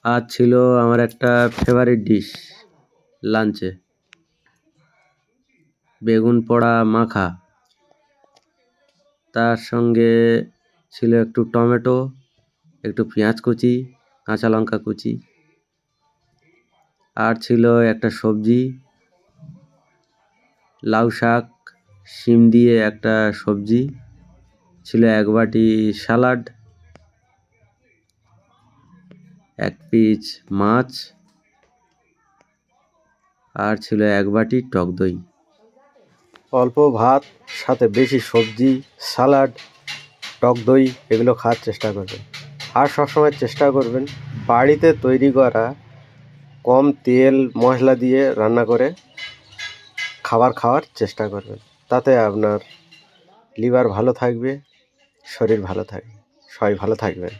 আজ ছিল আমার একটা ফেভারিট ডিশ লাঞ্চে, বেগুন পোড়া মাখা। তার সঙ্গে ছিল একটু টমেটো, একটু পেঁয়াজ কুচি, কাঁচা লঙ্কা কুচি, আর ছিল একটা সবজি, লাউ শাক, শিম দিয়ে একটা সবজি ছিল, এক বাটি স্যালাড, এক পিস মাছ, আর ছিল এক বাটি টক দই। অল্প ভাত, সাথে বেশি সবজি, স্যালাড, টক দই এগুলো খাওয়ার চেষ্টা করবেন। আর সবসময় চেষ্টা করবেন বাড়িতে তৈরি করা কম তেল মশলা দিয়ে রান্না করে খাওয়ার চেষ্টা করবেন। তাতে আপনার লিভার ভালো থাকবে, শরীর ভালো থাকবে, সবাই ভালো থাকবেন।